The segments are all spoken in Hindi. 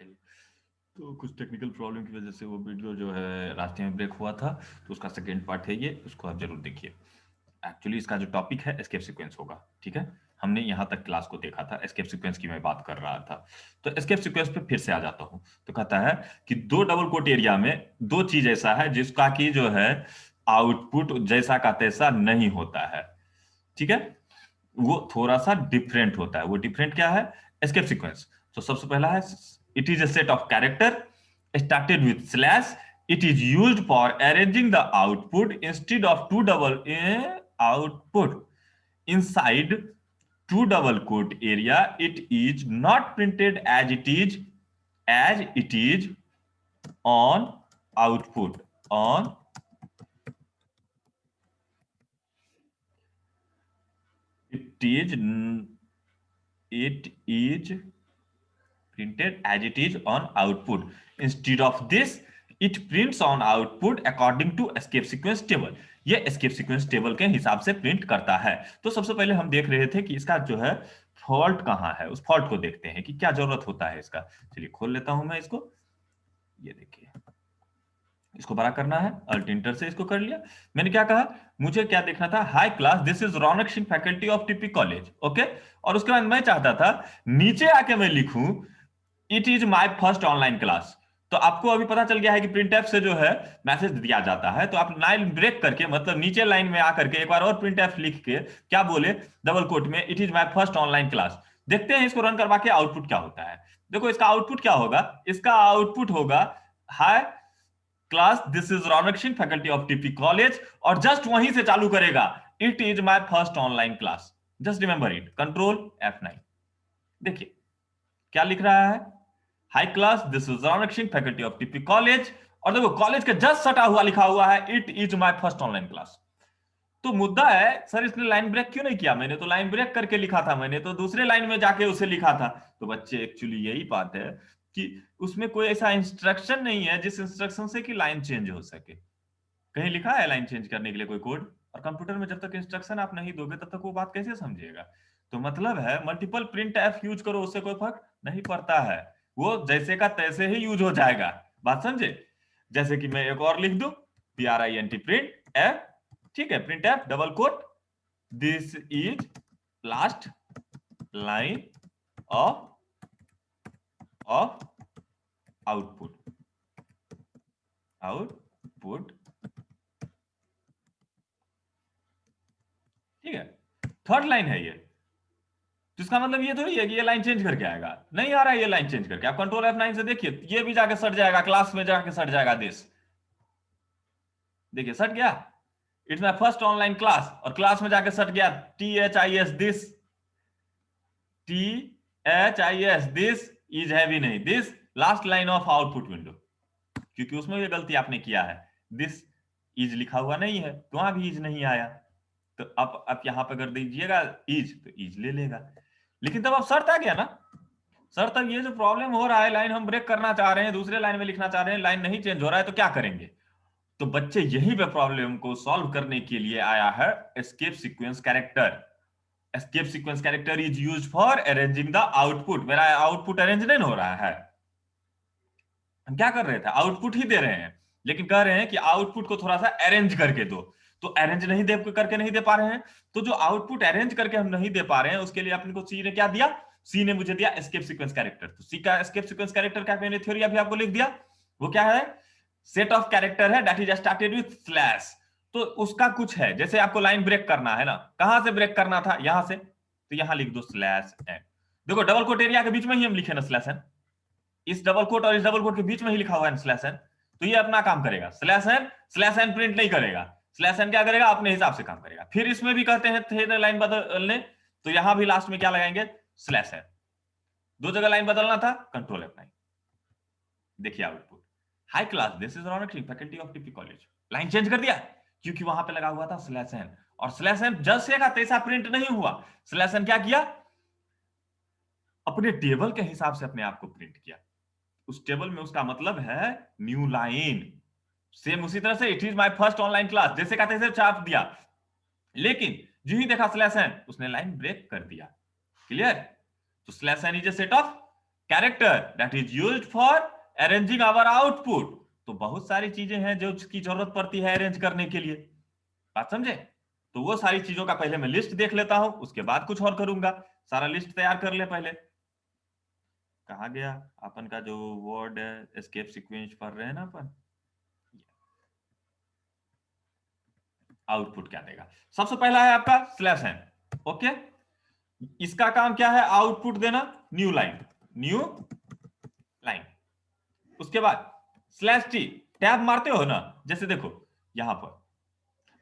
चलिए, तो कुछ टेक्निकल प्रॉब्लम की वजह से वो वीडियो जो है रास्ते में ब्रेक हुआ था, तो उसका सेकंड पार्ट है ये, उसको आप जरूर देखिए। एक्चुअली इसका जो टॉपिक है एस्केप सीक्वेंस होगा, ठीक है। हमने यहाँ तक क्लास को देखा था, एस्केप सीक्वेंस की मैं बात कर रहा था। तो एस्केप सीक्वेंस पे फिर से आ जाता हूँ। तो कहता है कि दो डबल कोट एरिया में दो चीज ऐसा है जिसका कि जो है आउटपुट जैसा का तैसा नहीं होता है, ठीक है। वो थोड़ा सा डिफरेंट होता है। वो डिफरेंट क्या है? Escape sequence. तो सबसे पहला है, it is a set of character started with slash. It is used for arranging the output instead of two double output inside two double quote area. It is not printed as it is on output on it is printed as it is on output. Instead of this, it prints on output according to escape sequence table. ये escape sequence table के हिसाब से प्रिंट करता है। तो सबसे पहले हम देख रहे थे कि इसका जो है फॉल्ट कहाँ है, उस फॉल्ट को देखते हैं कि क्या जरूरत होता है इसका। चलिए खोल लेता हूं मैं इसको। ये देखिए, इसको बड़ा करना है, अल्ट इंटर से इसको कर लिया। मैंने क्या कहा, मुझे क्या देखना था, high class this is Raunak Singh faculty of TP college, okay. और उसके बाद मैं चाहता था नीचे आके मैं लिखूं it is my first online class. तो आपको अभी पता चल गया है कि प्रिंट एफ से जो है मैसेज दिया जाता है। तो आप लाइन ब्रेक करके, मतलब नीचे लाइन में आकर के एक बार और प्रिंट एफ लिख के क्या बोले, डबल कोट में, it is my first online class. देखते हैं इसको रन करवा के आउटपुट क्या होता है। देखो इसका आउटपुट क्या होगा, इसका आउटपुट होगा hi class this is Raunak Singh faculty of TP college, और जस्ट वहीं से चालू करेगा, it is my first online class. Just remember it, control F9। देखिए क्या लिख रहा है, hi class this is Raunak Singh faculty of TP college, और देखो कॉलेज के जस्ट सटा हुआ लिखा हुआ है it is my first online class. तो मुद्दा है सर इसने लाइन ब्रेक क्यों नहीं किया, मैंने तो लाइन ब्रेक करके लिखा था, मैंने तो दूसरे लाइन में जाके उसे लिखा था। तो बच्चे एक्चुअली यही बात है कि उसमें कोई ऐसा इंस्ट्रक्शन नहीं है जिस इंस्ट्रक्शन से कि लाइन चेंज हो सके। कहीं लिखा है लाइन चेंज करने के लिए कोई कोड? और कंप्यूटर में जब तक इंस्ट्रक्शन आप नहीं दोगे तब तक वो बात कैसे समझेगा? तो मतलब है मल्टीपल प्रिंट एफ यूज करो, उससे कोई फर्क नहीं पड़ता है, वो जैसे का तैसे ही यूज हो जाएगा। बात समझे? जैसे कि मैं एक और लिख दूं, PRINT प्रिंट एफ, ठीक है, printf double quote this is last line of output ठीक है। थर्ड लाइन है ये, तो इसका मतलब ये थोड़ी है कि ये लाइन चेंज करके आएगा, नहीं आ रहा है ये लाइन चेंज करके। आप कंट्रोल F9 से देखिए, ये भी जाके सट जाएगा, क्लास में जाके सट जाएगा दिस, देखिए सट गया, it's my first online class, और क्लास में जाके सट गया THIS this, THIS this is heavy नहीं, this last line of output window, क्योंकि उसमें ये गलती आपने किया है, दिस इज लिखा हुआ नहीं है तो वहां भी इज नहीं आया। तो आप यहां पर कर दीजिएगा इज, तो इज ले लेगा। लेकिन तब अब शर्त आ गया ना, सर तब ये जो प्रॉब्लम हो रहा है, लाइन हम ब्रेक करना चाह रहे हैं, दूसरे लाइन में लिखना चाह रहे हैं, लाइन नहीं चेंज हो रहा है, तो क्या करेंगे? तो बच्चे यही पे प्रॉब्लम को सॉल्व करने के लिए आया है escape sequence character. Escape sequence character is used for arranging the output. मेरा आउटपुट अरेंज नहीं हो रहा है, हम क्या कर रहे थे, आउटपुट ही दे रहे हैं, लेकिन कह रहे हैं कि आउटपुट को थोड़ा सा अरेंज करके दो। तो अरेंज नहीं दे करके नहीं दे पा रहे हैं, तो जो आउटपुट अरेंज करके हम नहीं दे पा रहे हैं उसके लिए अपने को सी ने क्या दिया, सी ने मुझे दिया एस्केप सीक्वेंस कैरेक्टर। तो सी का एस्केप सीक्वेंस कैरेक्टर क्या, मैंने थ्योरी अभी आपको लिख दिया, वो क्या है, सेट ऑफ कैरेक्टर है that is started with slash. तो उसका कुछ है, जैसे आपको लाइन ब्रेक करना है ना, कहां से ब्रेक करना था, यहां से, तो यहां लिख दो स्लैश एन। देखो डबल कोट एरिया के बीच में ही हम लिखे ना स्लैश एन, इस डबल कोट और इस डबल कोट के बीच में ही लिखा हुआ है स्लैश एन, तो ये अपना काम करेगा। स्लैश एन प्रिंट नहीं करेगा, स्लैश एन क्या करेगा, अपने हिसाब से काम करेगा। फिर इसमें भी कहते हैं थे लाइन बदलने, तो यहां भी लास्ट में क्या लगाएंगे, स्लैश एन। दो जगह लाइन बदलना था, कंट्रोल F9। देखिए output, high class this is Raunak Singh faculty of TP college, line change कर दिया क्योंकि वहां पे लगा हुआ था स्लैश एन, और स्लैश एन जैसे का तैसा प्रिंट नहीं हुआ। स्लैश एन क्या किया, अपने टेबल के हिसाब से अपने आप को प्रिंट किया। उस टेबल में उसका मतलब है न्यू लाइन, सेम उसी तरह से it is my first online class, जैसे का तैसे छाप दिया। लेकिन जो ही देखा स्लैश एन, उसने लाइन ब्रेक कर दिया। क्लियर? तो slash n is a set of character that is used for arranging our output. तो बहुत सारी चीजें हैं जो उसकी जरूरत पड़ती है अरेंज करने के लिए, बात समझे। तो वो सारी चीजों का पहले मैं लिस्ट देख लेता हूं, उसके बाद कुछ और करूंगा। सारा लिस्ट तैयार कर ले पहले। कहा गया अपन का जो वर्ड एस्केप सीक्वेंस पढ़ रहे हैं ना अपन, आउटपुट क्या देगा। सबसे पहला है आपका स्लैश एन। ओके, इसका काम क्या है, आउटपुट देना, न्यू लाइन, न्यू लाइन। उसके बाद स्लैश टी, टैब मारते हो ना, जैसे देखो यहां पर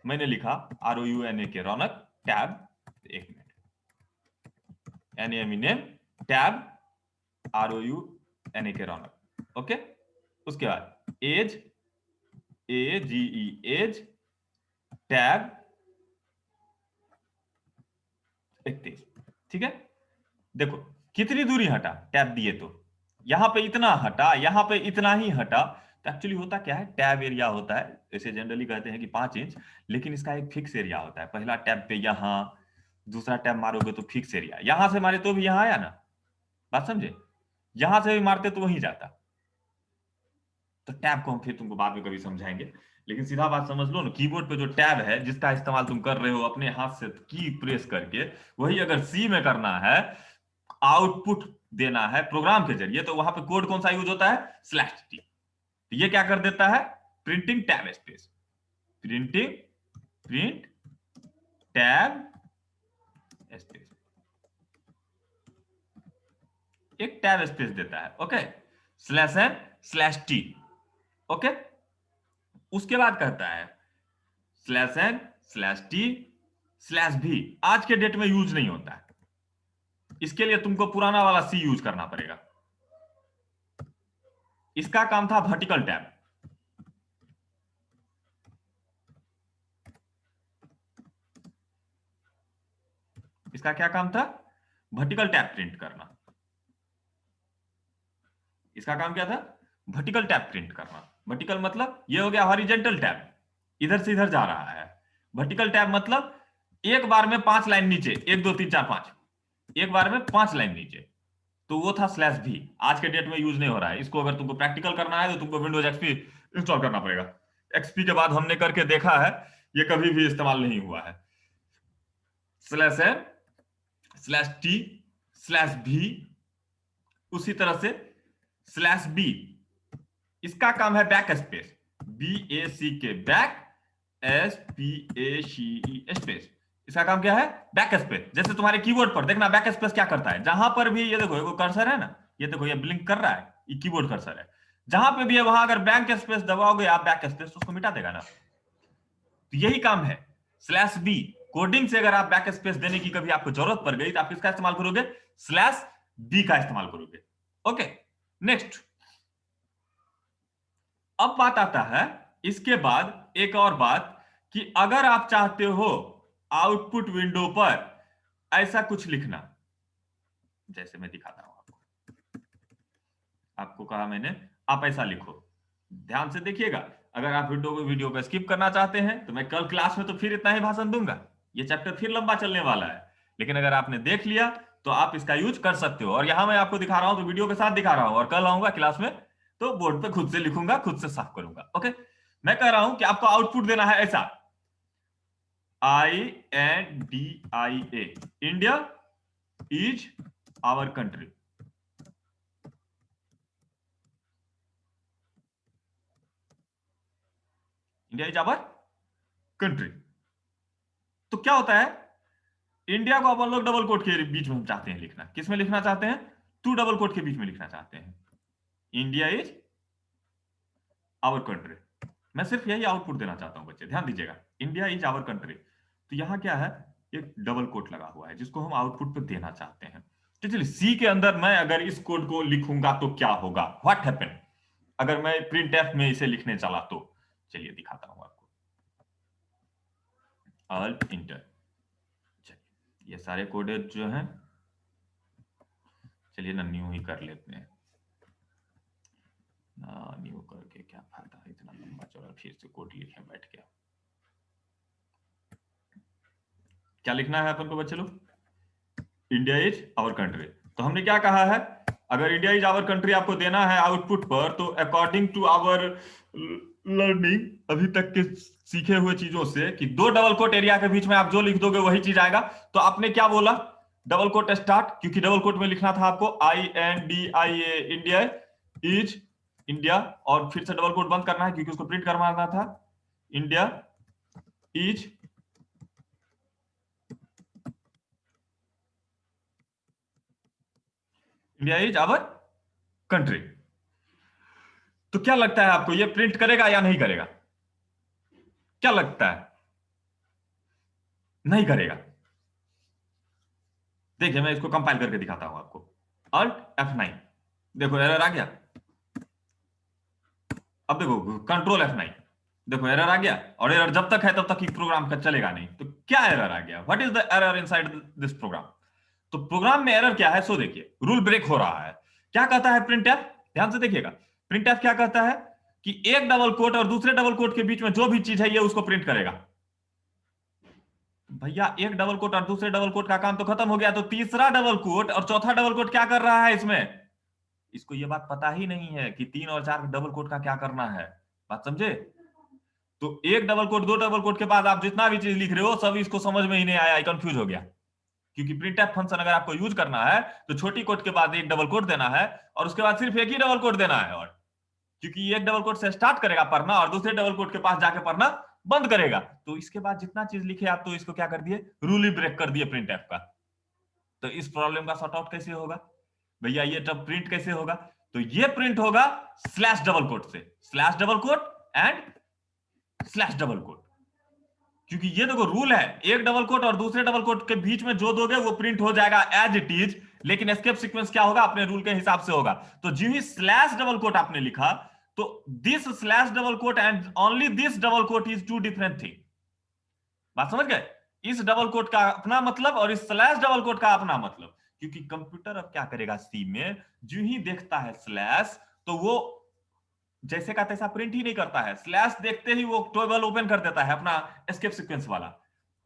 मैंने लिखा ROUNA के रौनक टैब, एक मिनट, NAME टैब ROUNA के रौनक। ओके, उसके बाद एज, AGE एज टैब 31। ठीक है, देखो कितनी दूरी हटा टैब दिए तो, यहां पे इतना हटा, यहां पे इतना ही हटा। तो एक्चुअली होता क्या है, टैब एरिया होता है, जैसे जनरली कहते हैं कि 5 इंच, लेकिन इसका एक फिक्स एरिया होता है। पहला टैब पे यहां, दूसरा टैब मारोगे तो फिक्स एरिया, यहां से मारे तो भी यहां आया ना, बात समझे, यहां से भी मारते तो वहीं जाता। तो टैब को हम फिर तुमको बाद में कभी समझाएंगे, लेकिन सीधा बात समझ लो ना, कीबोर्ड पे जो टैब है जिसका इस्तेमाल तुम कर रहे हो अपने हाथ से की प्रेस करके, वही अगर सी में करना है, आउटपुट देना है प्रोग्राम के जरिए, तो वहां पे कोड कौन सा यूज होता है, स्लैश टी। तो ये क्या कर देता है, printing tab space, printing, print tab space, एक टैब स्पेस देता है। Okay, slash n slash t. Okay, उसके बाद कहता है slash n slash t slash b, आज के डेट में यूज नहीं होता है, इसके लिए तुमको पुराना वाला सी यूज करना पड़ेगा। इसका काम था वर्टिकल टैब, इसका क्या काम था, वर्टिकल टैब प्रिंट करना। इसका काम क्या था, वर्टिकल टैब प्रिंट करना। वर्टिकल मतलब ये हो गया हॉरिजेंटल टैब, इधर से इधर जा रहा है। वर्टिकल टैब मतलब एक बार में 5 लाइन नीचे, 1 2 3 4 5, एक बार में 5 लाइन नीचे। तो वो था स्लैश भी, आज के डेट में यूज नहीं हो रहा है। इसको अगर तुमको प्रैक्टिकल करना है तो तुमको विंडोज एक्सपी इंस्टॉल करना पड़ेगा। एक्सपी के बाद हमने करके देखा है, ये कभी भी इस्तेमाल नहीं हुआ है। स्लैश है स्लैश टी स्लैश भी, उसी तरह से स्लैश बी, इसका काम है back space, BACK back, SPACE space. इसका काम क्या है, बैक स्पेस। जैसे तुम्हारे कीबोर्ड पर देखना बैक स्पेस क्या करता है, जहां पर भी ये देखो कर्सर है ना, ये देखो ये ब्लिंक कर रहा है, ये कीबोर्ड कर्सर है, जहां पे भी है वहां अगर बैक स्पेस दबाओगे आप, बैक स्पेस उसको मिटा देगा ना। तो यही काम है स्लैश बी। कोडिंग से अगर आप बैक स्पेस देने की कभी आपको जरूरत पड़ गई तो आप किसका इस्तेमाल करोगे, स्लैश बी का इस्तेमाल करोगे। Okay, next. अब बात आता है इसके बाद एक और बात, कि अगर आप चाहते हो आउटपुट विंडो पर ऐसा कुछ लिखना, जैसे मैं दिखाता हूं आपको, आपको कहा मैंने आप ऐसा लिखो, ध्यान से देखिएगा। अगर आप वीडियो को स्किप करना चाहते हैं तो मैं कल क्लास में तो फिर इतना ही भाषण दूंगा, ये चैप्टर फिर लंबा चलने वाला है। लेकिन अगर आपने देख लिया तो आप इसका यूज कर सकते हो। और यहां मैं आपको दिखा रहा हूं तो वीडियो के साथ दिखा रहा हूं, और कल आऊंगा क्लास में तो बोर्ड पे खुद से लिखूंगा, खुद से साफ करूंगा। ओके, मैं कह रहा हूं कि आपको आउटपुट देना है ऐसा, INDIA, India is our country. India is our country. तो क्या होता है, इंडिया को अपन लोग डबल कोट के बीच में हम चाहते हैं लिखना, किस में लिखना चाहते हैं, 2 डबल कोट के बीच में लिखना चाहते हैं, इंडिया इज आवर कंट्री। मैं सिर्फ यही आउटपुट देना चाहता हूं बच्चे, ध्यान दीजिएगा, इंडिया इज आवर कंट्री। तो यहां क्या है, एक डबल कोट लगा हुआ है जिसको हम आउटपुट पे देना चाहते हैं। तो चलिए सी के अंदर मैं अगर इस कोड को लिखूंगा तो क्या होगा, व्हाट हैपन, अगर मैं प्रिंट एफ में इसे लिखने चला तो, चलिए दिखाता हूं आपको। अल्ट इंटर, चलिए ये सारे कोडेड जो हैं, चलिए ना न्यू ही कर लेते हैं ना, न्यू करके क्या फायदा है इतना लंबा चौड़ा फिर से कोड लिखे बैठ के। क्या लिखना है अपन को बच्चे लोग, इंडिया इज आवर कंट्री। तो हमने क्या कहा है, अगर इंडिया इज आवर कंट्री आपको देना है आउटपुट पर, तो अकॉर्डिंग टू आवर लर्निंग, अभी तक के सीखे हुए चीजों से, कि दो डबल कोट एरिया के बीच में आप जो लिख दोगे वही चीज आएगा। तो आपने क्या बोला, डबल कोट स्टार्ट, क्योंकि डबल कोट में लिखना था आपको INDIA, इंडिया इज इंडिया, और फिर से डबल कोट बंद करना है क्योंकि उसको प्रिंट करवाना था, इंडिया इज आवर कंट्री। तो क्या लगता है आपको, ये प्रिंट करेगा या नहीं करेगा? क्या लगता है? नहीं करेगा। देखिए मैं इसको कंपाइल करके दिखाता हूं आपको। Alt F9, देखो एरर आ गया। अब देखो कंट्रोल F9, देखो एरर आ गया। और एरर जब तक है तब तक ही प्रोग्राम का चलेगा नहीं। तो क्या एरर आ गया, what is the error inside this program? तो प्रोग्राम में एरर क्या है, सो देखिए, रूल ब्रेक हो रहा है। क्या कहता है प्रिंट एफ, ध्यान से देखिएगा। प्रिंट एफ क्या कहता है कि एक डबल कोट और दूसरे डबल कोट के बीच में जो भी चीज है ये उसको प्रिंट करेगा। भैया एक डबल कोट और दूसरे डबल कोट का काम तो खत्म हो गया, तो तीसरा डबल कोट और चौथा डबल कोट क्या कर रहा है इसमें? इसको ये बात पता ही नहीं है कि 3 और 4 डबल कोट का क्या करना है। बात समझे? तो एक डबल कोट दो डबल कोट के बाद आप जितना भी चीज लिख रहे हो सब इसको समझ में ही नहीं आया, कंफ्यूज हो गया। क्योंकि प्रिंटफ फंक्शन अगर आपको यूज करना है तो छोटी कोट के बाद एक डबल कोट देना है और उसके बाद सिर्फ एक ही डबल कोट देना है। और क्योंकि एक डबल कोट से स्टार्ट करेगा पढ़ना और दूसरे डबल कोट के पास जाके पढ़ना बंद करेगा, तो इसके बाद जितना चीज लिखे आप तो इसको क्या कर दिए, रूल ही ब्रेक कर दिए प्रिंट एफ का। तो इस प्रॉब्लम का सॉर्ट आउट कैसे होगा भैया, ये तब प्रिंट कैसे होगा? तो ये प्रिंट होगा स्लैश डबल कोट से, slash double quote and slash double quote. क्योंकि ये देखो रूल है, एक डबल कोट और दूसरे डबल कोट के बीच में जो दोगे वो प्रिंट हो जाएगा एज इट इज, लेकिन एस्केप सीक्वेंस क्या होगा, अपने रूल के हिसाब से होगा। तो जो ही स्लैश डबल कोट आपने लिखा, तो this slash double quote and only this double quote is two different thing. बात समझ गए? इस डबल कोट का अपना मतलब और इस स्लैश डबल कोट का अपना मतलब। क्योंकि कंप्यूटर अब क्या करेगा, सी में जो ही देखता है स्लैश, तो वो जैसे का तैसा प्रिंट ही नहीं करता है, स्लैश देखते ही वो टेबल ओपन कर देता है अपना एस्केप सीक्वेंस वाला,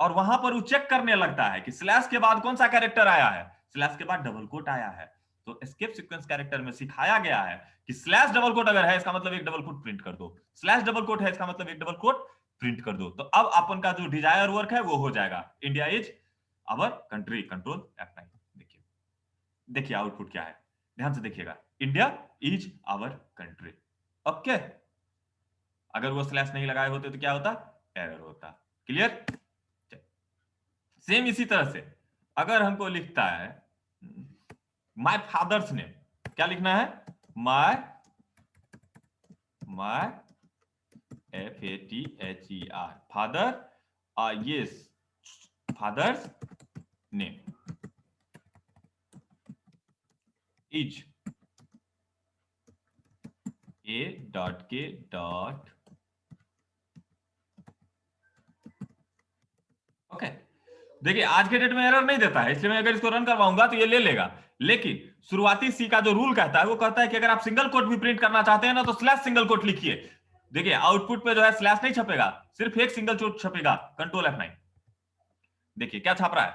और वहां पर वो चेक करने लगता है कि स्लैश के बाद कौन सा कैरेक्टर आया है, स्लैश के बाद डबल कोट आया है। तो एस्केप सीक्वेंस कैरेक्टर में सिखाया गया है कि स्लैश डबल कोट अगर है इसका मतलब एक डबल कोट प्रिंट कर दो, स्लैश डबल कोट है इसका मतलब एक डबल कोट प्रिंट कर दो। तो अब अपन का जो डिजायर वर्क है वो हो जाएगा, India is our country, control F9। देखिए देखिए आउटपुट क्या है, ध्यान से देखिएगा, India is our country. Okay, अगर वो स्लैश नहीं लगाए होते तो क्या होता, एरर होता। क्लियर? सेम इसी तरह से अगर हमको लिखता है माय फादर्स नेम, क्या लिखना है, माय माय FATHER, फादर, ये father's name is A.K. Okay. देखिए आज के डेट में एरर नहीं देता है, इसलिए मैं अगर इसको रन करवाऊंगा तो ये ले लेगा। लेकिन शुरुआती सी का जो रूल कहता है वो कहता है कि अगर आप सिंगल कोट भी प्रिंट करना चाहते हैं ना तो स्लैश सिंगल कोट लिखिए। देखिए आउटपुट पे जो है स्लैश नहीं छपेगा, सिर्फ एक सिंगल कोट छपेगा, कंट्रोल F9। देखिए क्या छाप रहा है,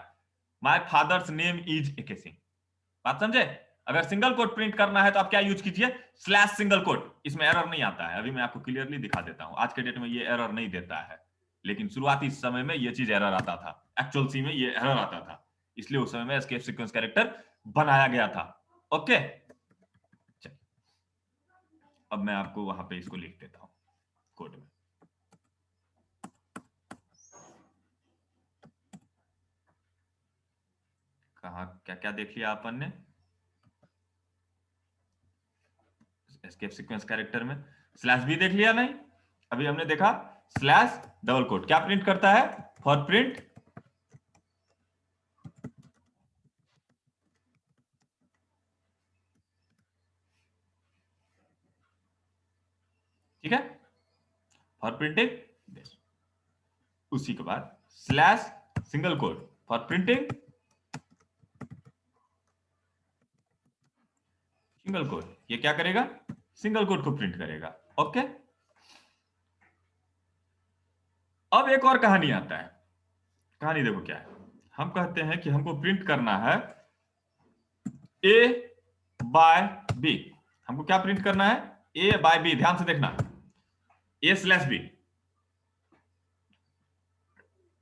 my father's name is AK Singh. बात समझे? अगर सिंगल कोट प्रिंट करना है तो आप क्या यूज कीजिए, स्लैश सिंगल कोट। इसमें एरर नहीं आता है, अभी मैं आपको क्लियरली दिखा देता हूं। आज के डेट में ये एरर नहीं देता है, लेकिन शुरुआती समय में ये चीज एरर आता था, एक्चुअल सी में ये एरर आता था, इसलिए उस समय में एस्केप सीक्वेंस कैरेक्टर बनाया गया था। ओके, अब मैं आपको वहां पे इसको लिख देता हूं कोड में। कहा क्या क्या देख लिया अपन ने एस्केप सीक्वेंस कैरेक्टर में, स्लैश भी देख लिया नहीं? अभी हमने देखा स्लैश डबल कोट क्या प्रिंट करता है, फॉर प्रिंट ठीक है, फॉर प्रिंटिंग दिस। उसी के बाद slash single quote for printing single quote, ये क्या करेगा, सिंगल कोट को प्रिंट करेगा। ओके, अब एक और कहानी आता है। कहानी देखो क्या है, हम कहते हैं कि हमको प्रिंट करना है ए बाय बी, हमको क्या प्रिंट करना है, ए बाय बी, ध्यान से देखना, A slash B,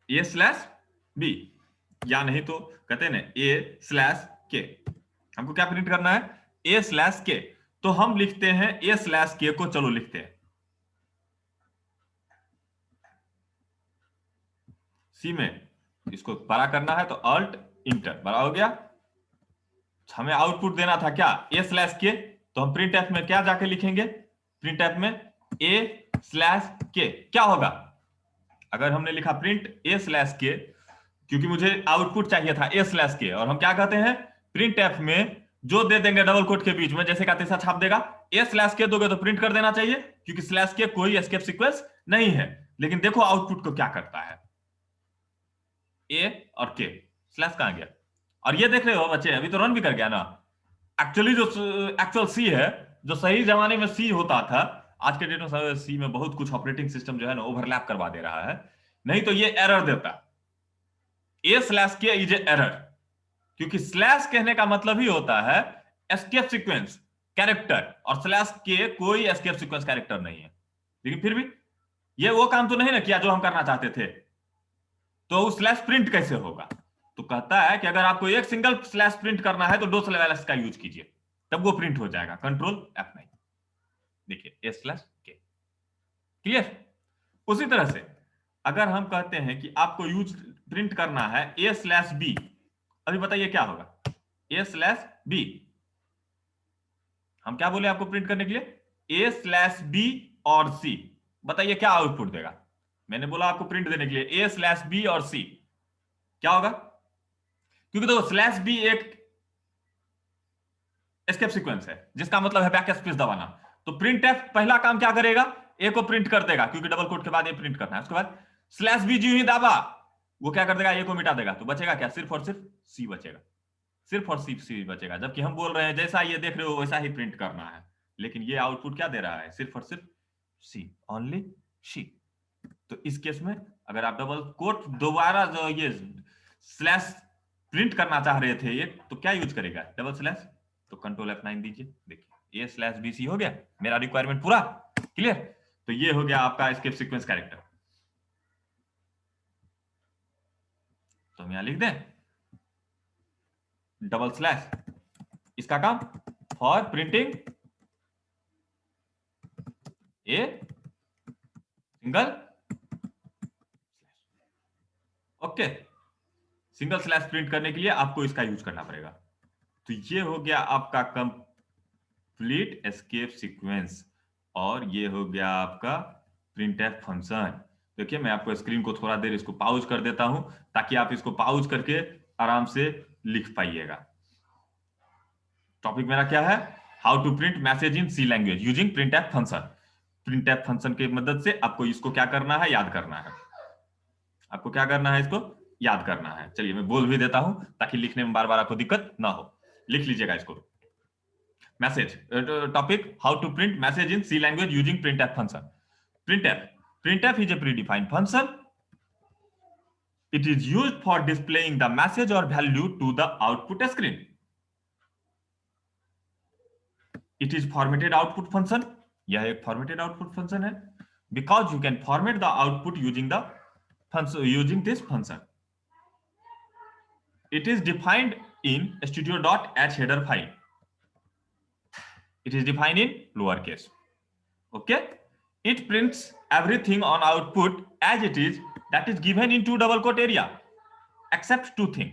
A slash B, या नहीं तो कहते हैं ना ए स्लैश के, हमको क्या प्रिंट करना है, ए स्लैश के। तो हम लिखते हैं ए स्लैश के को, चलो लिखते हैं सी में, इसको बड़ा करना है तो अल्ट इंटर, बड़ा हो गया। हमें आउटपुट देना था क्या, ए स्लैश के, तो हम प्रिंट एफ में क्या जाके लिखेंगे, प्रिंट एफ में ए स्लैश के, क्या होगा, अगर हमने लिखा प्रिंट ए स्लैश के, क्योंकि मुझे आउटपुट चाहिए था ए स्लैश के, और हम क्या कहते हैं, प्रिंट एफ में जो दे देंगे डबल कोट के बीच में, जैसे का तैसा छाप देगा, ए स्लैश के दोगे तो प्रिंट कर देना चाहिए, क्योंकि स्लैश के कोई एस्केप सीक्वेंस नहीं है। लेकिन देखो आउटपुट को क्या करता है, ए और के, स्लैश कहां गया, और ये देख रहे हो बच्चे, अभी तो रन भी कर गया ना। एक्चुअली जो एक्चुअल सी है, जो सही जमाने में सी होता था, आज के डेट में सी में बहुत कुछ ऑपरेटिंग सिस्टम जो है ना ओवरलैप करवा दे रहा है, नहीं तो ये एरर देता, ए स्लैश के इज एरर, क्योंकि स्लैश कहने का मतलब ही होता है एस्केप सीक्वेंस कैरेक्टर, और स्लैश के कोई एस्केप सीक्वेंस कैरेक्टर नहीं है। लेकिन फिर भी ये वो काम तो नहीं ना किया जो हम करना चाहते थे, तो स्लैश प्रिंट कैसे होगा, तो कहता है कि अगर आपको एक सिंगल स्लैश प्रिंट करना है तो दो स्लैश का यूज कीजिए, तब वो प्रिंट हो जाएगा, कंट्रोल F9, देखिए ए स्लैश के, क्लियर। उसी तरह से अगर हम कहते हैं कि आपको यूज प्रिंट करना है ए स्लैश बी, अभी बताइए क्या होगा, ए स्लैश बी, हम क्या बोले आपको प्रिंट करने के लिए, ए स्लैश बी और सी, बताइए क्या आउटपुट देगा, मैंने बोला आपको प्रिंट देने के लिए ए स्लैश बी और सी, क्या होगा, क्योंकि देखो स्लैश बी एक एस्केप सीक्वेंस है, जिसका मतलब है बैक स्पेस दबाना, तो प्रिंट एफ पहला काम क्या करेगा, ए को प्रिंट कर देगा, क्योंकि डबल कोट के बाद ए प्रिंट करना है, उसके बाद स्लैश बी जी ही दाबा, वो क्या कर देगा, ए को मिटा देगा, तो बचेगा क्या, सिर्फ और सिर्फ सी बचेगा, सिर्फ और सिर्फ सी बचेगा, जबकि हम बोल रहे हैं जैसा ये देख रहे हो वैसा ही प्रिंट करना है, लेकिन ये आउटपुट क्या दे रहा है, सिर्फ और सिर्फ सी, ओनली सी। तो इस केस में अगर आप डबल कोट दोबारा जो ये स्लैश प्रिंट करना चाह रहे थे ये, तो क्या यूज करेगा, डबल स्लैश, तो कंट्रोल F9 दीजिए, देखिए ए स्लैश बी सी हो गया, मेरा रिक्वायरमेंट पूरा क्लियर। तो ये हो गया आपका एस्केप सीक्वेंस कैरेक्टर, तो हम यहां लिख दें डबल स्लैश, इसका काम for printing a single, okay, single slash print करने के लिए आपको इसका यूज करना पड़ेगा। तो ये हो गया आपका कंप्लीट एस्केप सीक्वेंस, और ये हो गया आपका प्रिंटफ फंक्शन। देखिए मैं आपको स्क्रीन को थोड़ा देर इसको पाउज कर देता हूं, ताकि आप इसको पाउज करके आराम से लिख पाइएगा। टॉपिक मेरा क्या है, how to print message in C language using printf function. Printf function की मदद से आपको इसको क्या करना है, याद करना है, आपको क्या करना है, इसको याद करना है। चलिए मैं बोल भी देता हूं ताकि लिखने में बार बार आपको दिक्कत ना हो, लिख लीजिएगा इसको। Message topic, how to print message in C language using printf function. printf is a predefined function, it is used for displaying the message or value to the output screen, it is formatted output function, यह एक formatted output function है, because you can format the output using the function, using this function, it is defined in studio.h header file, it is defined in lowercase, okay, it prints everything on output as it is, that is given into double quote area, except two thing,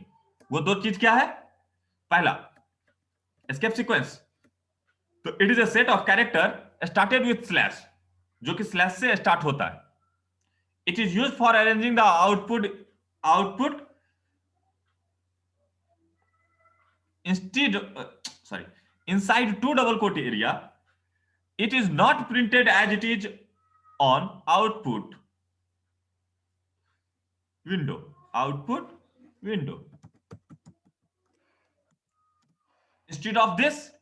वो दो चीज क्या है, पहला escape sequence, तो it is a set of character started with slash, जो कि स्लैश से स्टार्ट होता है, it is used for arranging the output inside two double quote area, it is not printed as it is on output window. Instead of this,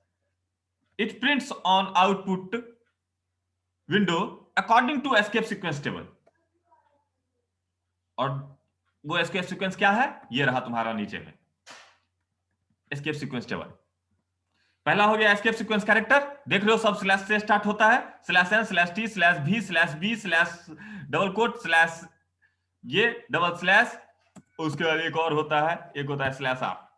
it prints on output window according to escape sequence table, और वो escape sequence क्या है, ये रहा तुम्हारा नीचे में escape sequence table, पहला हो गया एस्केप सीक्वेंस कैरेक्टर, देख रहे हो सब स्लैश से स्टार्ट होता है, slash n slash t slash भी slash b slash double quote slash ये डबल स्लैश। उसके बाद एक और होता है, एक होता है स्लैश आर।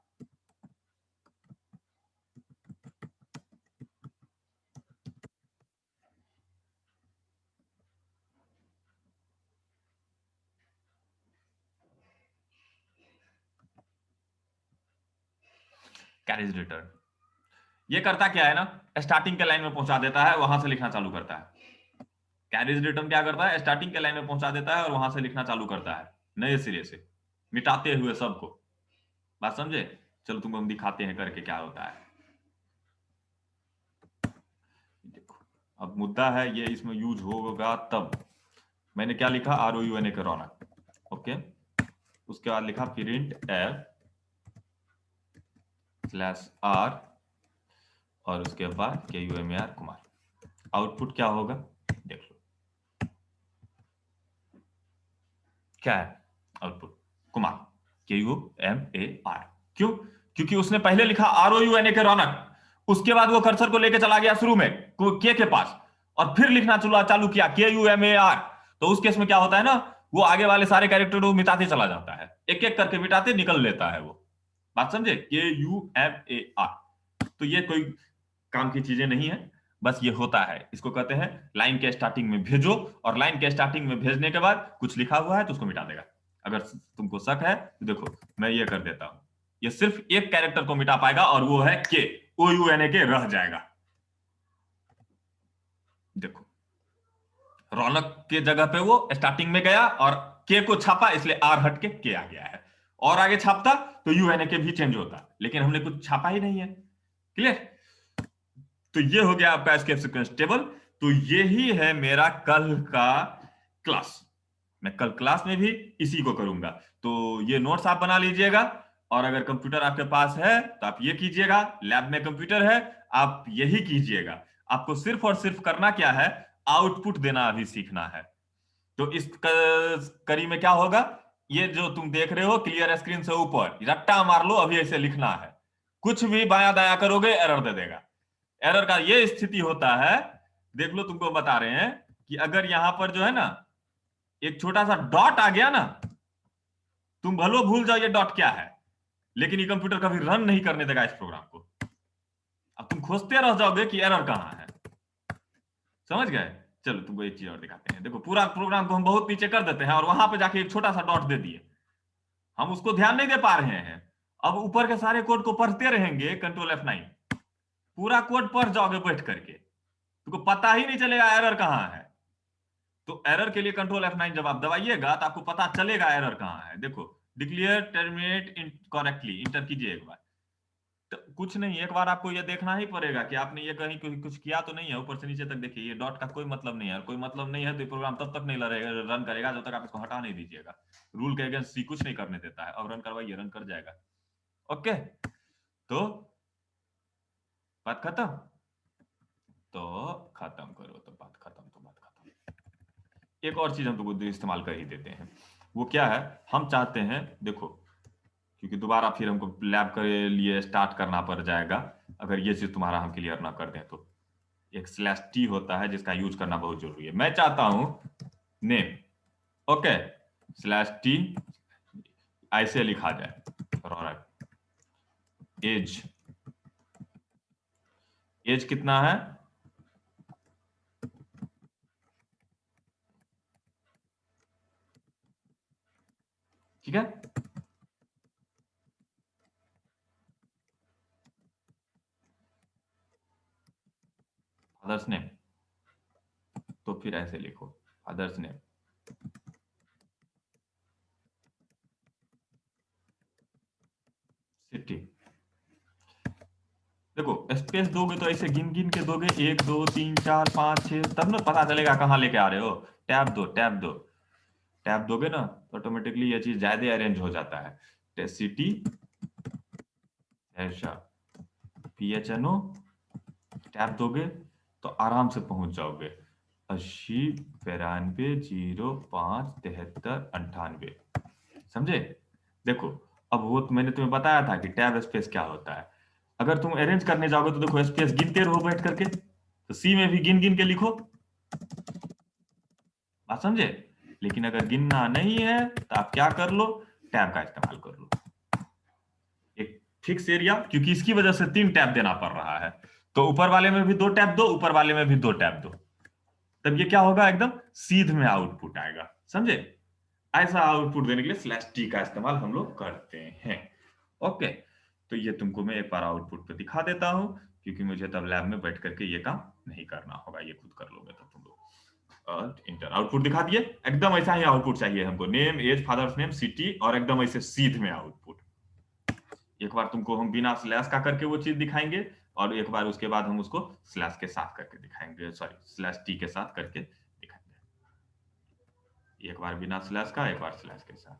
कैरेज रिटर्न ये करता क्या है ना, स्टार्टिंग के लाइन में पहुंचा देता है, वहां से लिखना चालू करता है। कैरेज रिटर्न क्या करता है, स्टार्टिंग के लाइन में पहुंचा देता है और वहां से लिखना चालू करता है नए सिरे से, मिटाते हुए सबको। बात समझे? चलो तुमको हम दिखाते हैं करके क्या होता है। देखो अब मुद्दा है ये, इसमें यूज होगा तब। मैंने क्या लिखा, R O U N A K Raunak, okay. उसके बाद लिखा प्रिंट एफ स्लैश आर और उसके बाद K U M A R Kumar. Output क्या होगा देख लो, क्या है आउटपुट, कुमार, के यू एम ए आर। क्यों? क्योंकि उसने पहले लिखा R O U N A K Raunak, उसके बाद वो कर्सर को लेके चला गया शुरू में के पास, और फिर लिखना चालू किया के यू एम ए आर। तो उस केस में क्या होता है ना, वो आगे वाले सारे कैरेक्टर को मिटाते चला जाता है, एक एक करके मिटाते निकल लेता है वो। बात समझे? के यू एम ए आर। तो ये कोई काम की चीजें नहीं है, बस ये होता है, इसको कहते हैं लाइन के स्टार्टिंग में भेजो, और लाइन के स्टार्टिंग में भेजने के बाद कुछ लिखा हुआ है तो उसको मिटा देगा। अगर तुमको शक है तो देखो मैं ये कर देता हूं, ये सिर्फ एक कैरेक्टर को मिटा पाएगा और वो है के, ओ यू एन ए के रह जाएगा। देखो रौनक के जगह पे वो स्टार्टिंग में गया और के को छापा, इसलिए आर हट के आ गया है। और आगे छापता तो यू एन ए के भी चेंज होता, लेकिन हमने कुछ छापा ही नहीं है। क्लियर? तो ये हो गया आपका एस्केप सीक्वेंस टेबल। तो ये ही है मेरा कल का क्लास। मैं कल क्लास में भी इसी को करूंगा। तो ये नोट्स आप बना लीजिएगा, और अगर कंप्यूटर आपके पास है तो आप ये कीजिएगा, लैब में कंप्यूटर है आप यही कीजिएगा। आपको सिर्फ और सिर्फ करना क्या है, आउटपुट देना अभी सीखना है। तो इस कड़ी में क्या होगा, ये जो तुम देख रहे हो क्लियर स्क्रीन से ऊपर रट्टा मार लो, अभी ऐसे लिखना है। कुछ भी बाया दाया करोगे एरर दे देगा। एरर का ये स्थिति होता है, देख लो तुमको बता रहे हैं कि अगर यहां पर जो है ना एक छोटा सा डॉट आ गया ना, तुम भलो भूल जाओ ये डॉट क्या है, लेकिन ये कंप्यूटर कभी रन नहीं करने देगा इस प्रोग्राम को। अब तुम खोजते रह जाओगे कि एरर कहां है। समझ गए? चलो तुमको एक चीज और दिखाते हैं। देखो पूरा प्रोग्राम को हम बहुत नीचे कर देते हैं और वहां पे जाके एक छोटा सा डॉट दे दिए, हम उसको ध्यान नहीं दे पा रहे हैं। अब ऊपर के सारे कोड को पढ़ते रहेंगे, कंट्रोल F9, पूरा कोड पढ़ जाओगे बैठ करके, तुमको पता ही नहीं चलेगा एरर कहां है। तो एरर के लिए कंट्रोल F9 जब आप दबाइएगा तो आपको पता चलेगा एरर कहां है। देखो डिक्लेयर टर्मिनेट इनकरेक्टली, इंटर कीजिए एक बार। तो कुछ नहीं, एक बार आपको ये देखना ही पड़ेगा कि आपने ये कहीं कुछ किया तो नहीं है। ऊपर से नीचे तक देखिए, ये डॉट का कोई मतलब नहीं है, और कोई मतलब नहीं है तो ये प्रोग्राम तब तक नहीं रन करेगा जब तक आप इसको हटा नहीं दीजिएगा। रूल के अगेंस्ट सी कुछ नहीं करने देता है। अब रन करवाइए, रन कर जाएगा। ओके, तो बात खत्म। तो खत्म करो, तो बात खत्म, तो बात खत्म। एक और चीज हम तो इस्तेमाल कर ही देते हैं, वो क्या है, हम चाहते हैं, देखो क्योंकि दोबारा फिर हमको लैब के लिए स्टार्ट करना पड़ जाएगा अगर ये चीज तुम्हारा हम क्लियर ना कर दें तो। एक स्लैश टी होता है जिसका यूज करना बहुत जरूरी है। मैं चाहता हूं नेम, ओके, स्लैश टी ऐसे लिखा जाए, रौनक, एज, एज कितना है, ठीक है, फादर्स नेम, तो फिर ऐसे लिखो फादर्स नेम, सिटी। देखो स्पेस दोगे तो ऐसे गिन गिन के दोगे, 1 2 3 4 5 6, तब ना पता चलेगा कहाँ लेके आ रहे हो। टैब दो, टैब दो, टैब दोगे ना तो ऑटोमेटिकली ये चीज ज्यादा अरेंज हो जाता है। सिटी ऐसा PHNO, टैब दोगे तो आराम से पहुंच जाओगे। 80 92 05 73 98, समझे? देखो अब वो तो मैंने तुम्हें बताया था कि टैब स्पेस क्या होता है। अगर तुम अरेंज करने जाओगे तो देखो स्पेस गिनते रहो बैठ करके, तो सी में भी गिन गिन के लिखो, बात समझे। लेकिन अगर गिनना नहीं है तो आप क्या कर लो, टैब का इस्तेमाल कर लो, एक फिक्स एरिया, क्योंकि इसकी वजह से 3 टैब देना पड़ रहा है, तो ऊपर वाले में भी 2 टैब दो, ऊपर वाले में भी 2 टैब दो, तब ये क्या होगा, एकदम सीध में आउटपुट आएगा, समझे। ऐसा आउटपुट देने के लिए स्लैश टी का इस्तेमाल हम लोग करते हैं। ओके, तो ये तुमको मैं एक बार आउटपुट पे दिखा देता हूं, क्योंकि मुझे तब लैब में बैठ करके ये काम नहीं करना होगा, ये खुद कर लोगे तब तुम लोग। और इंटर आउटपुट दिखा दिए, एकदम ऐसा ही आउटपुट चाहिए हमको, name as father's name city, और एकदम ऐसे सीध में आउटपुट। एक बार तुमको हम बिना स्लैश का करके वो चीज दिखाएंगे, और एक बार उसके बाद हम उसको स्लैश के साथ करके दिखाएंगे, सॉरी स्लैश टी के साथ करके दिखाएंगे। एक बार बिना स्लैश का, एक बार स्लैश के साथ।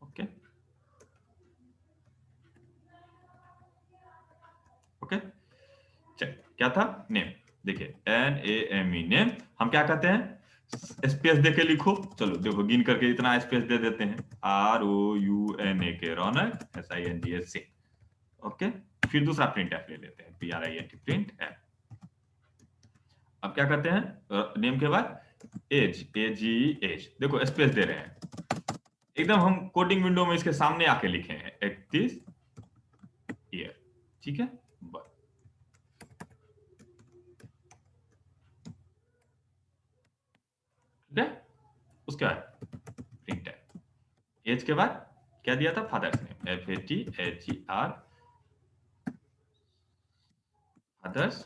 ओके ओके, चल क्या था, नेम, देखिए NAME नेम, हम क्या कहते हैं, स्पेस दे के लिखो, चलो देखो गिन करके इतना स्पेस दे देते हैं, ROUNA के रौनक, SINGS से। ओके, फिर दूसरा प्रिंट एफ ले लेते हैं, PRINT प्रिंट एफ। अब क्या करते हैं, नेम के बाद एज, AGE एज, देखो स्पेस दे रहे हैं, एकदम हम कोडिंग विंडो में इसके सामने आके लिखे हैं 31 ईयर, ठीक है। ठीक है, उसके बाद प्रिंट है, एज के बाद क्या दिया था, father's name, FATHER father's.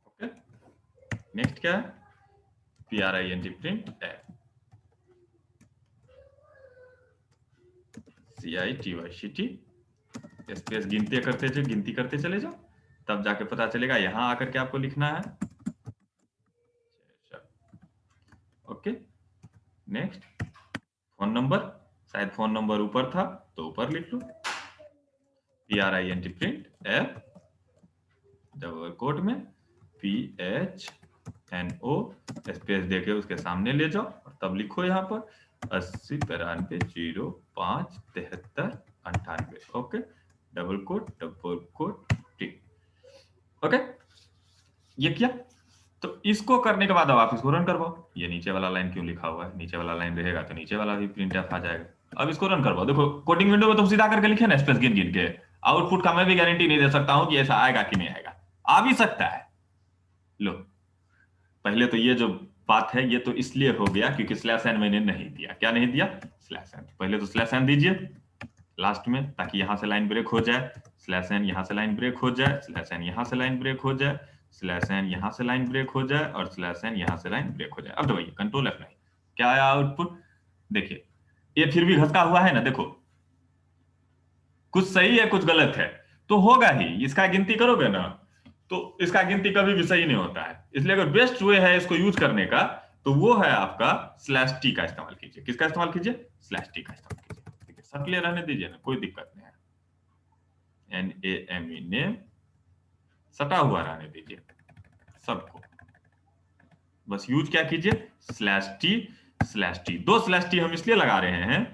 Okay, next क्या है, PRINT printf, CITYCT, space गिनती करते चले जाओ, तब जाके पता चलेगा, यहां आकर के आपको लिखना है। ओके, नेक्स्ट फोन नंबर, शायद फोन नंबर ऊपर था तो ऊपर लिख लो, PRINT printf, double quote में PHNO, स्पेस देके उसके सामने ले जाओ, और तब लिखो यहाँ पर 80 93 05 73 98। ओके, डबल कोट टिक। ओके, ये किया, तो इसको करने के बाद अब आप इसको रन करवाओ, ये नीचे वाला लाइन क्यों लिखा हुआ है, नीचे वाला लाइन रहेगा तो नीचे वाला भी प्रिंट एफ आ जाएगा। अब इसको रन करवाओ, देखो कोडिंग विंडो में तुम सीधा करके लिखे ना स्पेस गिन गिन के, आउटपुट का मैं भी गारंटी नहीं दे सकता हूं कि ऐसा आएगा कि नहीं आएगा, आ भी सकता है। लो, पहले तो ये जो बात है ये तो इसलिए हो गया क्योंकि स्लैश एन मैंने नहीं दिया, क्या नहीं दिया, स्लैश एन, पहले तो स्लैश एन दीजिए लास्ट में, ताकि यहां से लाइन ब्रेक हो जाए, स्लैश एन यहां से लाइन ब्रेक हो जाए, स्लैश एन यहां से लाइन ब्रेक हो जाए, स्लैश एन यहां से लाइन ब्रेक हो जाए, और स्लैश एन यहां से लाइन ब्रेक हो जाए। अब दबाइए कंट्रोल F9, क्या आया आउटपुट, देखिए ये फिर भी घसका हुआ है ना, देखो कुछ सही है कुछ गलत है, तो होगा ही, इसका गिनती करोगे ना तो इसका गिनती कभी भी सही नहीं होता है, इसलिए अगर बेस्ट वे है इसको यूज करने का तो वो है आपका स्लैश टी का इस्तेमाल कीजिए। किसका इस्तेमाल कीजिए, स्लैश टी का इस्तेमाल कीजिए, ठीक है, सटले रहने दीजिए ना, कोई दिक्कत नहीं है, NAME नेम सटा हुआ रहने दीजिए सबको, बस यूज क्या कीजिए, स्लैश टी, 2 स्लैश टी हम इसलिए लगा रहे हैं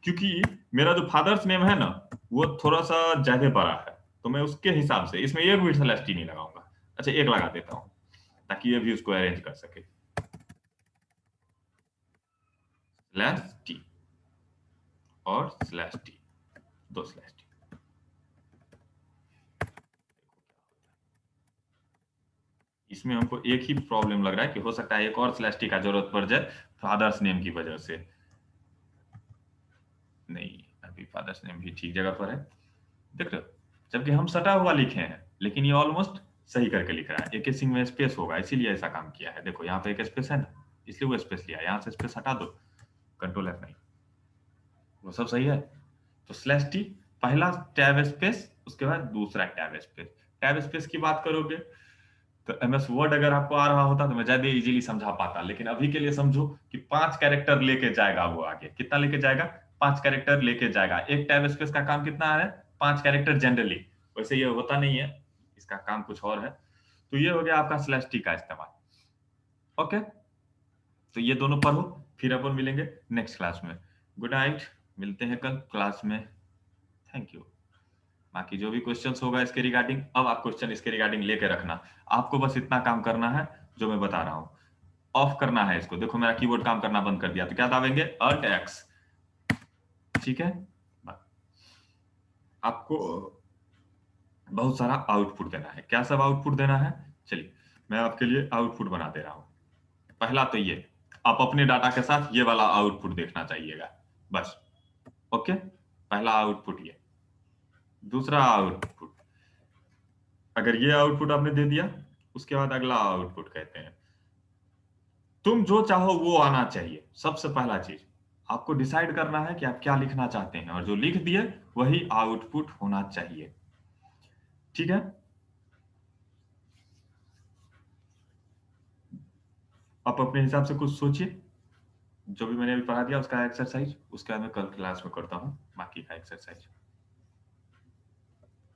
क्योंकि मेरा जो फादर्स नेम है ना वो थोड़ा सा ज्यादा बड़ा है, तो मैं उसके हिसाब से इसमें एक भी स्लैश टी नहीं लगाऊंगा, अच्छा एक लगा देता हूं ताकि ये भी उसको अरेंज कर सके, स्लैश टी और स्लैश टी, 2 स्लैश टी। इसमें हमको एक ही प्रॉब्लम लग रहा है कि हो सकता है एक और स्लैश टी का जरूरत पड़ जाए फादर्स नेम की वजह से, नहीं अभी फादर्स नेम भी ठीक जगह पर है, देख रहे हो, जबकि हम सटा हुआ लिखे हैं लेकिन ये ऑलमोस्ट सही करके लिख रहा है, एक सिंग में स्पेस होगा इसीलिए ऐसा काम किया है, देखो यहाँ पे एक स्पेस है ना इसलिए वो स्पेस लिया, यहाँ से स्पेस हटा दो, कंट्रोल F9, वो सब सही है। तो स्लैश टी पहला टैब स्पेस, उसके बाद दूसरा टैब स्पेस, टैब स्पेस की बात करोगे तो MS वर्ड अगर आपको आ रहा होता तो मैं ज्यादा इजीली समझा पाता, लेकिन अभी के लिए समझो कि 5 कैरेक्टर लेके जाएगा वो आगे, कितना लेके जाएगा, 5 कैरेक्टर लेके जाएगा, एक टैब स्पेस का काम कितना है, 5 कैरेक्टर जनरली, वैसे ये होता नहीं है, इसका काम कुछ और है, तो ये हो गया आपका स्लैश टी का इस्तेमाल। ओके, तो ये दोनों पढ़ो, फिर अपन मिलेंगे नेक्स्ट क्लास में। गुड नाइट, मिलते हैं कल क्लास में। Thank you. बाकी जो भी क्वेश्चंस होगा इसके रिगार्डिंग, अब आप क्वेश्चन इसके रिगार्डिंग लेके रखना। आपको बस इतना काम करना है जो मैं बता रहा हूँ, ऑफ करना है इसको। देखो मेरा कीबोर्ड काम करना बंद कर दिया, तो क्या दाबेंगे? Alt X। ठीक है, आपको बहुत सारा आउटपुट देना है। क्या सब आउटपुट देना है? चलिए मैं आपके लिए आउटपुट बना दे रहा हूँ। पहला तो ये, आप अपने डाटा के साथ ये वाला आउटपुट देखना चाहिएगा बस। ओके, पहला आउटपुट ये। दूसरा आउटपुट, अगर ये आउटपुट आपने दे दिया, उसके बाद अगला आउटपुट कहते हैं तुम जो चाहो वो आना चाहिए। सबसे पहला चीज आपको डिसाइड करना है कि आप क्या लिखना चाहते हैं, और जो लिख दिए वही आउटपुट होना चाहिए। ठीक है, आप अपने हिसाब से कुछ सोचिए। जो भी मैंने अभी पढ़ा दिया उसका एक्सरसाइज, उसके बाद मैं कल क्लास में करता हूँ बाकी का एक्सरसाइज।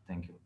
Thank you.